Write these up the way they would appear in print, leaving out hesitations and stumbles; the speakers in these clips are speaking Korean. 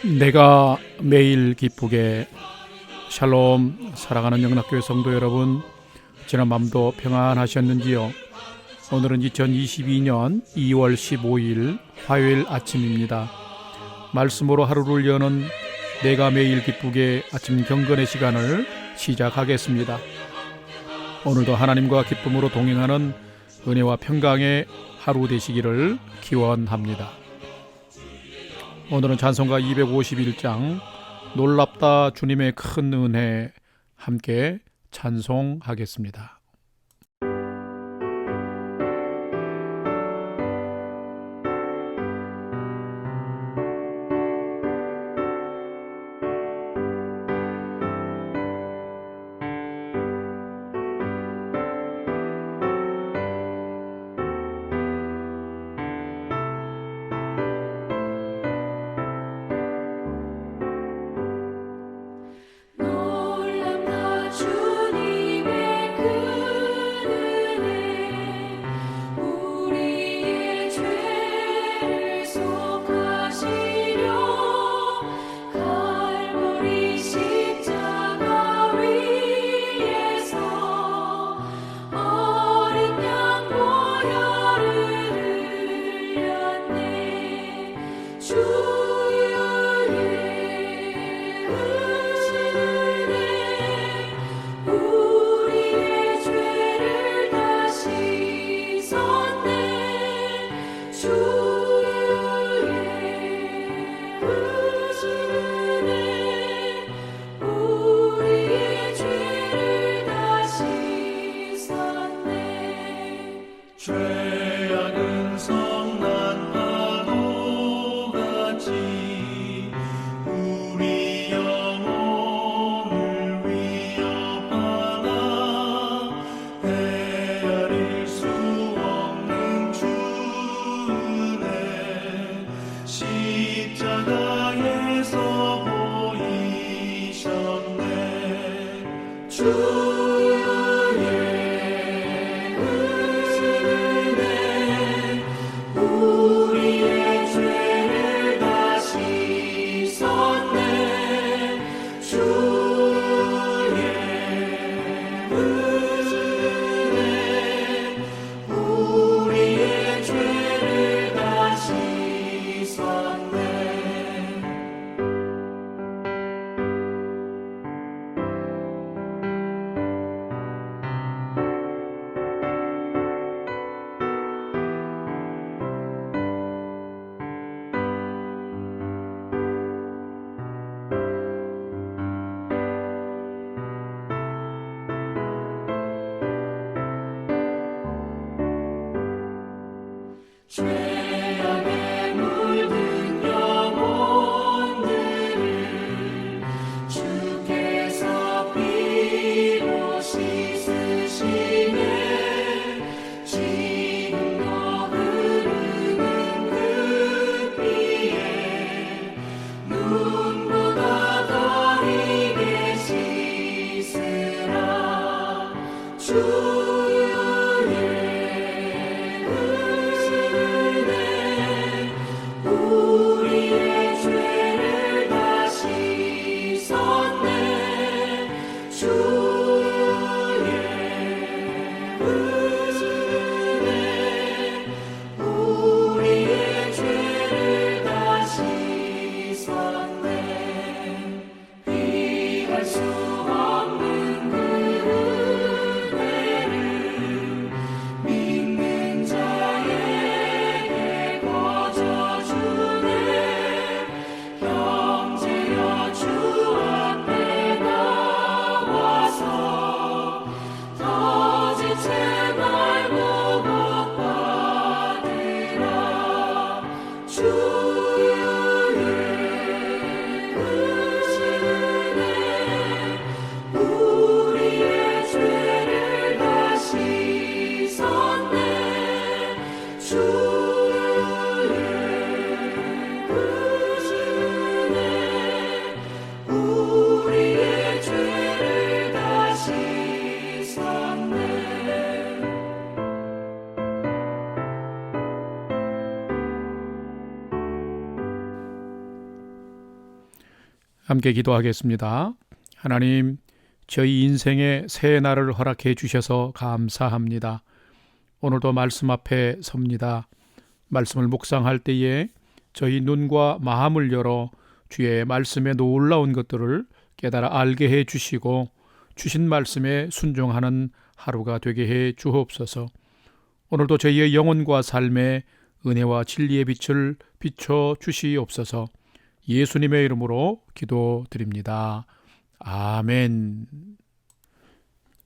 내가 매일 기쁘게. 샬롬. 사랑하는 영락교회 성도 여러분, 지난 밤도 평안하셨는지요? 오늘은 2022년 2월 15일 화요일 아침입니다. 말씀으로 하루를 여는 내가 매일 기쁘게 아침 경건의 시간을 시작하겠습니다. 오늘도 하나님과 기쁨으로 동행하는 은혜와 평강의 하루 되시기를 기원합니다. 오늘은 찬송가 251장 놀랍다 주님의 큰 은혜 함께 찬송하겠습니다. 죄악은 성난 파도같이 우리 영혼을 위협하나 헤아릴 수 없는 주 은혜 십자가에서 보이셨네. 죄악에 물든 영혼들을 주께서 피로 씻으시네. 지금도 흐르는 그 피에 눈보다 더 희게 씻으라. 함께 기도하겠습니다. 하나님, 저희 인생에 새 날을 허락해 주셔서 감사합니다. 오늘도 말씀 앞에 섭니다. 말씀을 묵상할 때에 저희 눈과 마음을 열어 주의 말씀에 놀라운 것들을 깨달아 알게 해 주시고 주신 말씀에 순종하는 하루가 되게 해 주옵소서. 오늘도 저희의 영혼과 삶에 은혜와 진리의 빛을 비춰 주시옵소서. 예수님의 이름으로 기도드립니다. 아멘.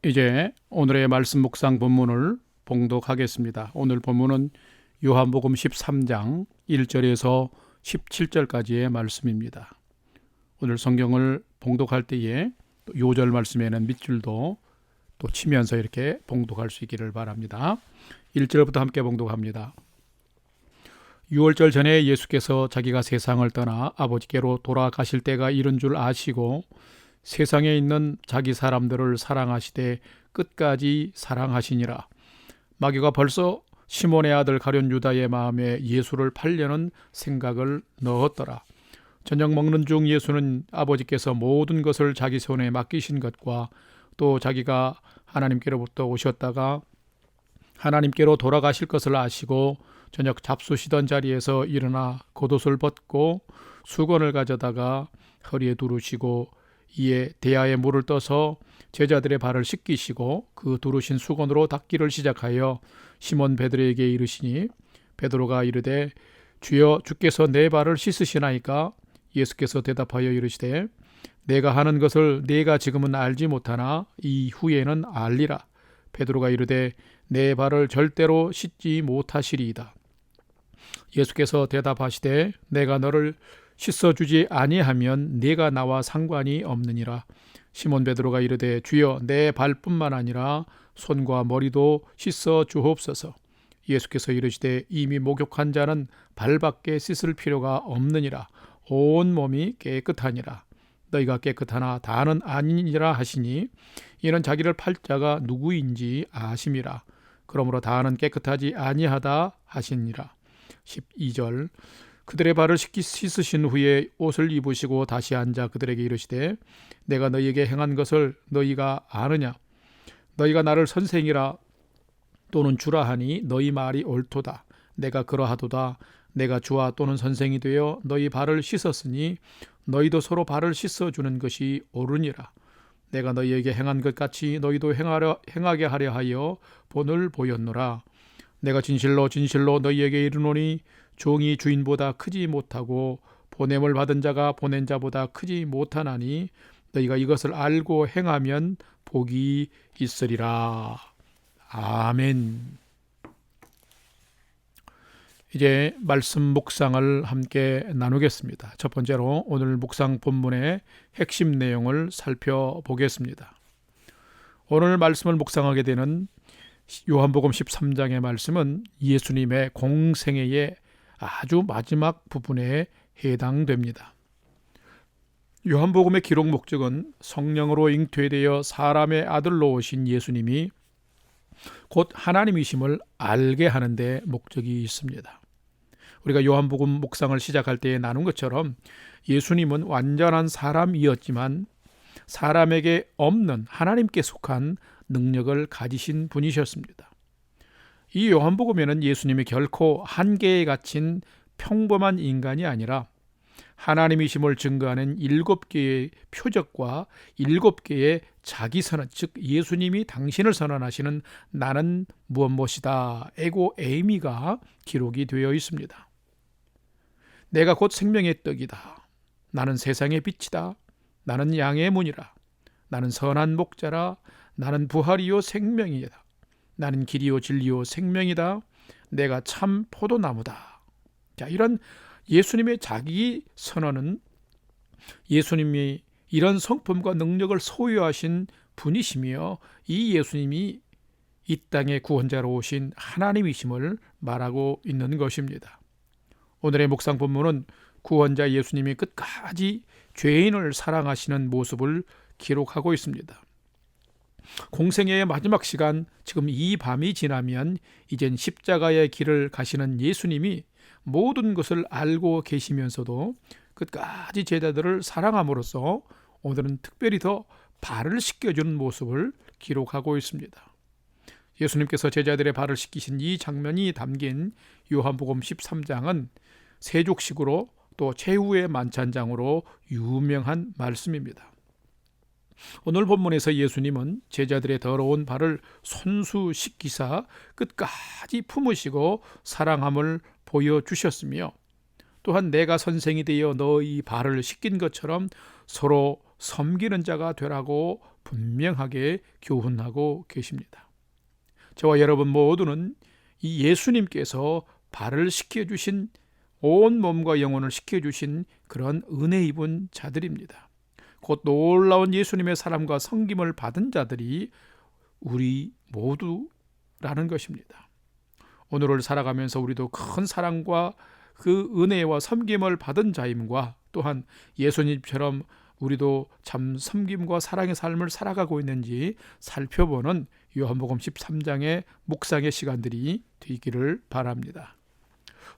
이제 오늘의 말씀 묵상 본문을 봉독하겠습니다. 오늘 본문은 요한복음 13장 1절에서 17절까지의 말씀입니다. 오늘 성경을 봉독할 때에 요절 말씀에는 밑줄도 또 치면서 이렇게 봉독할 수 있기를 바랍니다. 1절부터 함께 봉독합니다. 6월절 전에 예수께서 자기가 세상을 떠나 아버지께로 돌아가실 때가 이른 줄 아시고 세상에 있는 자기 사람들을 사랑하시되 끝까지 사랑하시니라. 마귀가 벌써 시몬의 아들 가룟 유다의 마음에 예수를 팔려는 생각을 넣었더라. 저녁 먹는 중 예수는 아버지께서 모든 것을 자기 손에 맡기신 것과 또 자기가 하나님께로부터 오셨다가 하나님께로 돌아가실 것을 아시고 저녁 잡수시던 자리에서 일어나 겉옷을 벗고 수건을 가져다가 허리에 두르시고 이에 대야에 물을 떠서 제자들의 발을 씻기시고 그 두르신 수건으로 닦기를 시작하여 시몬 베드로에게 이르시니 베드로가 이르되 주여 주께서 내 발을 씻으시나이까? 예수께서 대답하여 이르시되 내가 하는 것을 네가 지금은 알지 못하나 이후에는 알리라. 베드로가 이르되 내 발을 절대로 씻지 못하시리이다. 예수께서 대답하시되 내가 너를 씻어주지 아니하면 네가 나와 상관이 없느니라. 시몬 베드로가 이르되 주여 내 발뿐만 아니라 손과 머리도 씻어 주옵소서. 예수께서 이르시되 이미 목욕한 자는 발밖에 씻을 필요가 없느니라. 온 몸이 깨끗하니라. 너희가 깨끗하나 다는 아니니라 하시니 이는 자기를 팔 자가 누구인지 아심이라. 그러므로 다는 깨끗하지 아니하다 하시니라. 12절 그들의 발을 씻으신 후에 옷을 입으시고 다시 앉아 그들에게 이르시되 내가 너희에게 행한 것을 너희가 아느냐? 너희가 나를 선생이라 또는 주라 하니 너희 말이 옳도다. 내가 그러하도다. 내가 주와 또는 선생이 되어 너희 발을 씻었으니 너희도 서로 발을 씻어주는 것이 옳으니라. 내가 너희에게 행한 것 같이 너희도 행하게 하려 하여 본을 보였노라. 내가 진실로 진실로 너희에게 이르노니 종이 주인보다 크지 못하고 보냄을 받은 자가 보낸 자보다 크지 못하나니 너희가 이것을 알고 행하면 복이 있으리라. 아멘. 이제 말씀 묵상을 함께 나누겠습니다. 첫 번째로 오늘 묵상 본문의 핵심 내용을 살펴보겠습니다. 오늘 말씀을 묵상하게 되는 요한복음 13장의 말씀은 예수님의 공생애의 아주 마지막 부분에 해당됩니다. 요한복음의 기록 목적은 성령으로 잉태되어 사람의 아들로 오신 예수님이 곧 하나님이심을 알게 하는 데 목적이 있습니다. 우리가 요한복음 묵상을 시작할 때에 나눈 것처럼 예수님은 완전한 사람이었지만 사람에게 없는 하나님께 속한 능력을 가지신 분이셨습니다. 이 요한복음에는 예수님이 결코 한계에 갇힌 평범한 인간이 아니라 하나님이심을 증거하는 7개의 표적과 7개의 자기선언, 즉 예수님이 당신을 선언하시는 나는 무엇이다 에고 에이미가 기록이 되어 있습니다. 내가 곧 생명의 떡이다. 나는 세상의 빛이다. 나는 양의 문이라. 나는 선한 목자라. 나는 부활이요 생명이다. 나는 길이요 진리요 생명이다. 내가 참 포도나무다. 자, 이런 예수님의 자기 선언은 예수님이 이런 성품과 능력을 소유하신 분이시며 이 예수님이 이 땅의 구원자로 오신 하나님이심을 말하고 있는 것입니다. 오늘의 묵상 본문은 구원자 예수님이 끝까지 죄인을 사랑하시는 모습을 기록하고 있습니다. 공생애의 마지막 시간, 지금 이 밤이 지나면 이젠 십자가의 길을 가시는 예수님이 모든 것을 알고 계시면서도 끝까지 제자들을 사랑함으로써 오늘은 특별히 더 발을 씻겨주는 모습을 기록하고 있습니다. 예수님께서 제자들의 발을 씻기신 이 장면이 담긴 요한복음 13장은 세족식으로 또 최후의 만찬장으로 유명한 말씀입니다. 오늘 본문에서 예수님은 제자들의 더러운 발을 손수 씻기사 끝까지 품으시고 사랑함을 보여주셨으며, 또한 내가 선생이 되어 너희 발을 씻긴 것처럼 서로 섬기는 자가 되라고 분명하게 교훈하고 계십니다. 저와 여러분 모두는 이 예수님께서 발을 씻겨주신, 온 몸과 영혼을 씻겨주신 그런 은혜 입은 자들입니다. 곧 놀라운 예수님의 사랑과 섬김을 받은 자들이 우리 모두라는 것입니다. 오늘을 살아가면서 우리도 큰 사랑과 그 은혜와 섬김을 받은 자임과, 또한 예수님처럼 우리도 참 섬김과 사랑의 삶을 살아가고 있는지 살펴보는 요한복음 13장의 묵상의 시간들이 되기를 바랍니다.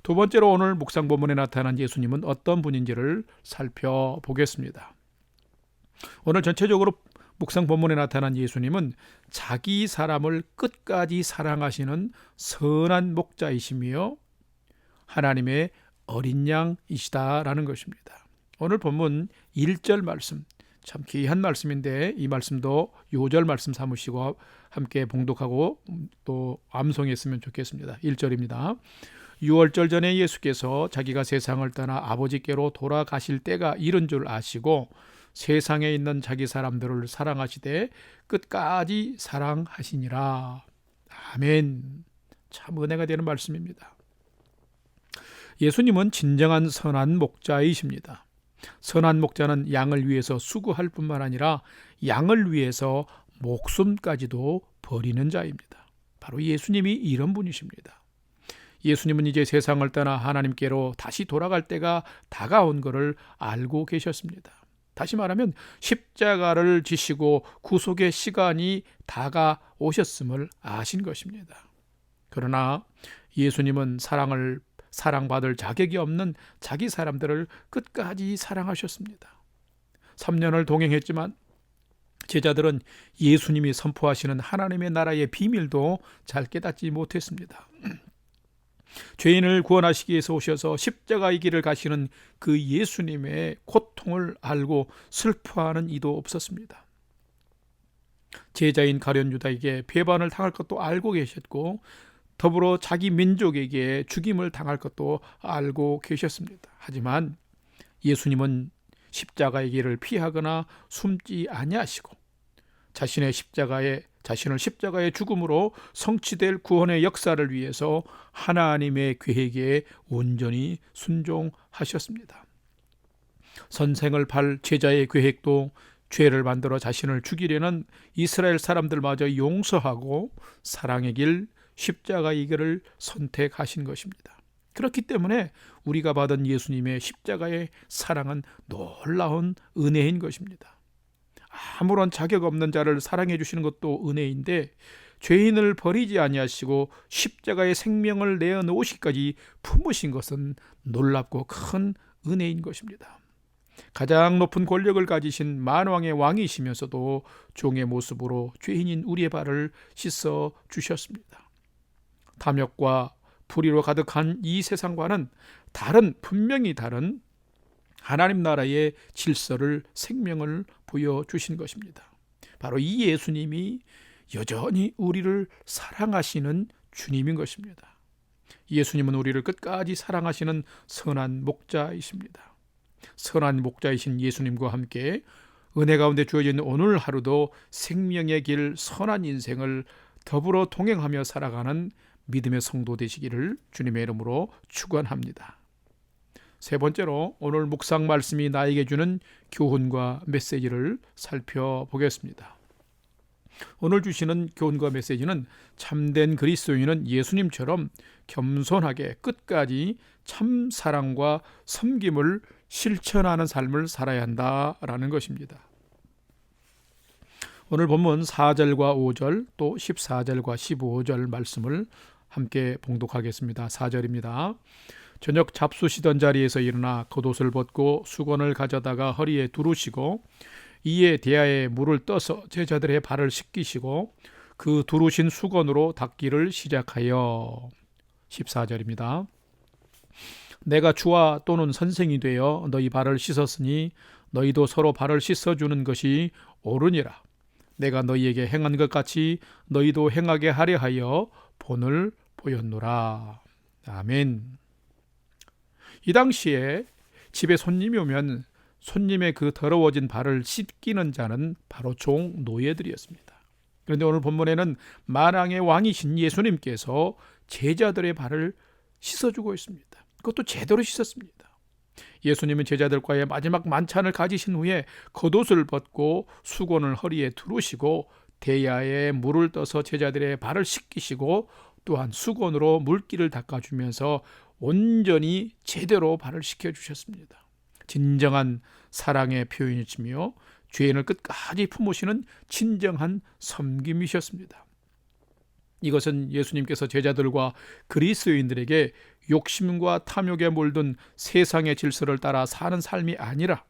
두 번째로 오늘 묵상 본문에 나타난 예수님은 어떤 분인지를 살펴보겠습니다. 오늘 전체적으로 묵상 본문에 나타난 예수님은 자기 사람을 끝까지 사랑하시는 선한 목자이시며 하나님의 어린 양이시다라는 것입니다. 오늘 본문 1절 말씀, 참 귀한 말씀인데 이 말씀도 요절 말씀 삼으시고 함께 봉독하고 또 암송했으면 좋겠습니다. 1절입니다. 6월절 전에 예수께서 자기가 세상을 떠나 아버지께로 돌아가실 때가 이른 줄 아시고 세상에 있는 자기 사람들을 사랑하시되 끝까지 사랑하시니라. 아멘. 참 은혜가 되는 말씀입니다. 예수님은 진정한 선한 목자이십니다. 선한 목자는 양을 위해서 수고할 뿐만 아니라 양을 위해서 목숨까지도 버리는 자입니다. 바로 예수님이 이런 분이십니다. 예수님은 이제 세상을 떠나 하나님께로 다시 돌아갈 때가 다가온 것을 알고 계셨습니다. 다시 말하면 십자가를 지시고 구속의 시간이 다가오셨음을 아신 것입니다. 그러나 예수님은 사랑받을 자격이 없는 자기 사람들을 끝까지 사랑하셨습니다. 3년을 동행했지만 제자들은 예수님이 선포하시는 하나님의 나라의 비밀도 잘 깨닫지 못했습니다. 죄인을 구원하시기 위해서 오셔서 십자가의 길을 가시는 그 예수님의 고통을 알고 슬퍼하는 이도 없었습니다. 제자인 가룟 유다에게 배반을 당할 것도 알고 계셨고, 더불어 자기 민족에게 죽임을 당할 것도 알고 계셨습니다. 하지만 예수님은 십자가의 길을 피하거나 숨지 아니하시고 자신을 십자가의 죽음으로 성취될 구원의 역사를 위해서 하나님의 계획에 온전히 순종하셨습니다. 선생을 팔 제자의 계획도 죄를 만들어 자신을 죽이려는 이스라엘 사람들마저 용서하고 사랑의 길, 십자가의 길을 선택하신 것입니다. 그렇기 때문에 우리가 받은 예수님의 십자가의 사랑은 놀라운 은혜인 것입니다. 아무런 자격 없는 자를 사랑해 주시는 것도 은혜인데, 죄인을 버리지 아니하시고 십자가의 생명을 내어놓으시기까지 품으신 것은 놀랍고 큰 은혜인 것입니다. 가장 높은 권력을 가지신 만왕의 왕이시면서도 종의 모습으로 죄인인 우리의 발을 씻어 주셨습니다. 탐욕과 불의로 가득한 이 세상과는 분명히 다른 하나님 나라의 질서를, 생명을 보여주신 것입니다. 바로 이 예수님이 여전히 우리를 사랑하시는 주님인 것입니다. 예수님은 우리를 끝까지 사랑하시는 선한 목자이십니다. 선한 목자이신 예수님과 함께 은혜 가운데 주어진 오늘 하루도 생명의 길, 선한 인생을 더불어 동행하며 살아가는 믿음의 성도 되시기를 주님의 이름으로 축원합니다. 세 번째로 오늘 묵상 말씀이 나에게 주는 교훈과 메시지를 살펴보겠습니다. 오늘 주시는 교훈과 메시지는 참된 그리스도인은 예수님처럼 겸손하게 끝까지 참 사랑과 섬김을 실천하는 삶을 살아야 한다라는 것입니다. 오늘 본문 4절과 5절 또 14절과 15절 말씀을 함께 봉독하겠습니다. 4절입니다. 저녁 잡수시던 자리에서 일어나 겉옷을 벗고 수건을 가져다가 허리에 두르시고 이에 대야에 물을 떠서 제자들의 발을 씻기시고 그 두르신 수건으로 닦기를 시작하여 14절입니다. 내가 주와 또는 선생이 되어 너희 발을 씻었으니 너희도 서로 발을 씻어주는 것이 옳으니라. 내가 너희에게 행한 것 같이 너희도 행하게 하려 하여 본을 보였노라. 아멘. 이 당시에 집에 손님이 오면 손님의 그 더러워진 발을 씻기는 자는 바로 종 노예들이었습니다. 그런데 오늘 본문에는 만왕의 왕이신 예수님께서 제자들의 발을 씻어주고 있습니다. 그것도 제대로 씻었습니다. 예수님은 제자들과의 마지막 만찬을 가지신 후에 겉옷을 벗고 수건을 허리에 두르시고 대야에 물을 떠서 제자들의 발을 씻기시고 또한 수건으로 물기를 닦아주면서 온전히 제대로 발을 씻겨주셨습니다. 진정한 사랑의 표현이시며 죄인을 끝까지 품으시는 진정한 섬김이셨습니다. 이것은 예수님께서 제자들과 그리스도인들에게 욕심과 탐욕에 몰든 세상의 질서를 따라 사는 삶이 아니라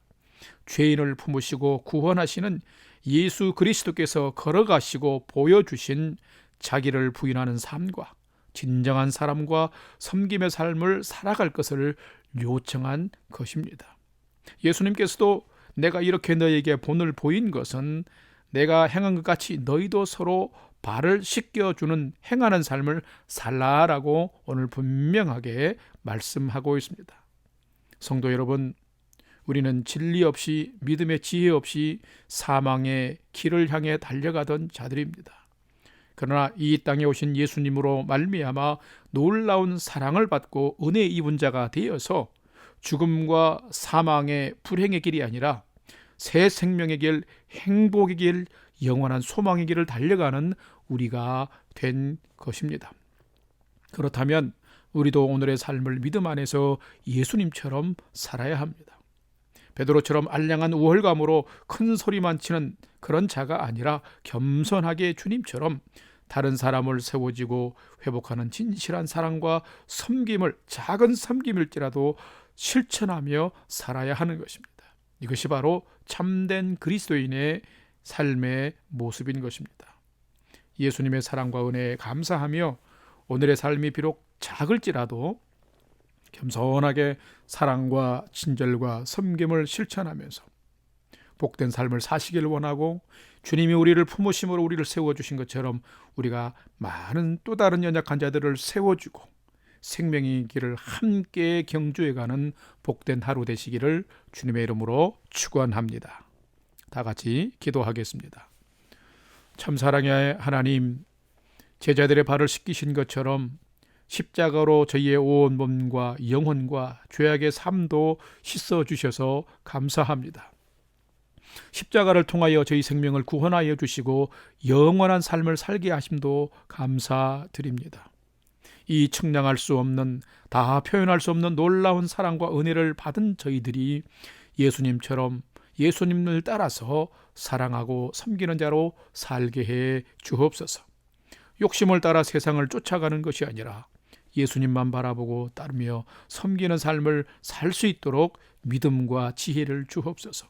죄인을 품으시고 구원하시는 예수 그리스도께서 걸어가시고 보여주신 자기를 부인하는 삶과 진정한 사람과 섬김의 삶을 살아갈 것을 요청한 것입니다. 예수님께서도 내가 이렇게 너희에게 본을 보인 것은 내가 행한 것 같이 너희도 서로 발을 씻겨주는 행하는 삶을 살라라고 오늘 분명하게 말씀하고 있습니다. 성도 여러분, 우리는 진리 없이 믿음의 지혜 없이 사망의 길을 향해 달려가던 자들입니다. 그러나 이 땅에 오신 예수님으로 말미암아 놀라운 사랑을 받고 은혜 입은 자가 되어서 죽음과 사망의 불행의 길이 아니라 새 생명의 길, 행복의 길, 영원한 소망의 길을 달려가는 우리가 된 것입니다. 그렇다면 우리도 오늘의 삶을 믿음 안에서 예수님처럼 살아야 합니다. 베드로처럼 알량한 우월감으로 큰 소리만 치는 그런 자가 아니라 겸손하게 주님처럼 다른 사람을 세워지고 회복하는 진실한 사랑과 섬김을 작은 섬김일지라도 실천하며 살아야 하는 것입니다. 이것이 바로 참된 그리스도인의 삶의 모습인 것입니다. 예수님의 사랑과 은혜에 감사하며 오늘의 삶이 비록 작을지라도 겸손하게 사랑과 친절과 섬김을 실천하면서 복된 삶을 사시길 원하고 주님이 우리를 품으심으로 우리를 세워주신 것처럼 우리가 많은 또 다른 연약한 자들을 세워주고 생명의 길을 함께 경주해가는 복된 하루 되시기를 주님의 이름으로 축원합니다. 다 같이 기도하겠습니다. 참 사랑의 하나님, 제자들의 발을 씻기신 것처럼 십자가로 저희의 온 몸과 영혼과 죄악의 삶도 씻어주셔서 감사합니다. 십자가를 통하여 저희 생명을 구원하여 주시고 영원한 삶을 살게 하심도 감사드립니다. 이 측량할 수 없는, 다 표현할 수 없는 놀라운 사랑과 은혜를 받은 저희들이 예수님처럼 예수님을 따라서 사랑하고 섬기는 자로 살게 해 주옵소서. 욕심을 따라 세상을 쫓아가는 것이 아니라 예수님만 바라보고 따르며 섬기는 삶을 살 수 있도록 믿음과 지혜를 주옵소서.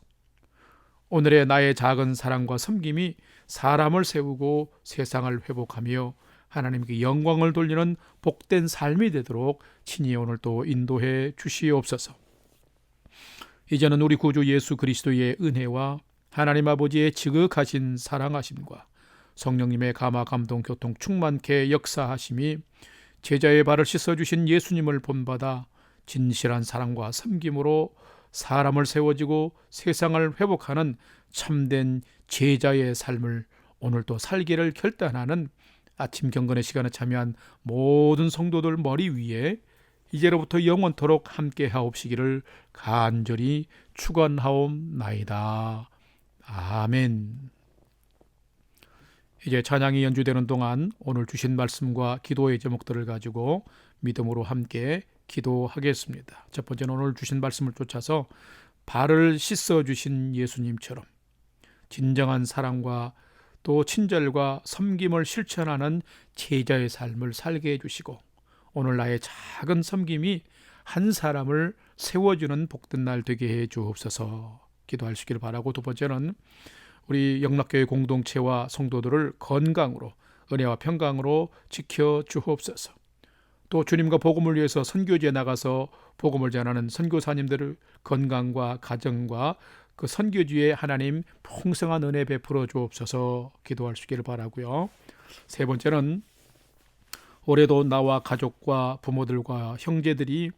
오늘의 나의 작은 사랑과 섬김이 사람을 세우고 세상을 회복하며 하나님께 영광을 돌리는 복된 삶이 되도록 친히 오늘 또 인도해 주시옵소서. 이제는 우리 구주 예수 그리스도의 은혜와 하나님 아버지의 지극하신 사랑하심과 성령님의 감화 감동 교통 충만케 역사하심이 제자의 발을 씻어주신 예수님을 본받아 진실한 사랑과 섬김으로 사람을 세워지고 세상을 회복하는 참된 제자의 삶을 오늘도 살기를 결단하는 아침 경건의 시간에 참여한 모든 성도들 머리 위에 이제로부터 영원토록 함께 하옵시기를 간절히 축원하옵나이다. 아멘. 이제 찬양이 연주되는 동안 오늘 주신 말씀과 기도의 제목들을 가지고 믿음으로 함께 기도하겠습니다. 첫 번째는 오늘 주신 말씀을 쫓아서 발을 씻어주신 예수님처럼 진정한 사랑과 또 친절과 섬김을 실천하는 제자의 삶을 살게 해주시고 오늘 나의 작은 섬김이 한 사람을 세워주는 복된 날 되게 해 주옵소서 기도하시길 바라고, 두 번째는 우리 영락교회 공동체와 성도들을 건강으로 은혜와 평강으로 지켜 주옵소서. 또 주님과 복음을 위해서 선교지에 나가서 복음을 전하는 선교사님들의 건강과 가정과 그 선교지에 하나님 풍성한 은혜 베풀어 주옵소서 기도하시기를 바라고요. 세 번째는 올해도 나와 가족과 부모들과 형제들이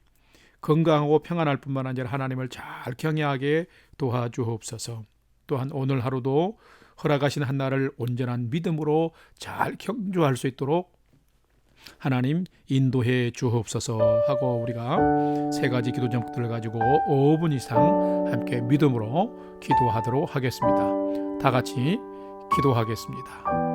건강하고 평안할 뿐만 아니라 하나님을 잘 경외하게 도와주옵소서. 또한 오늘 하루도 허락하신 한날을 온전한 믿음으로 잘 경주할 수 있도록 하나님 인도해 주옵소서 하고, 우리가 세 가지 기도 제목들을 가지고 5분 이상 함께 믿음으로 기도하도록 하겠습니다. 다 같이 기도하겠습니다.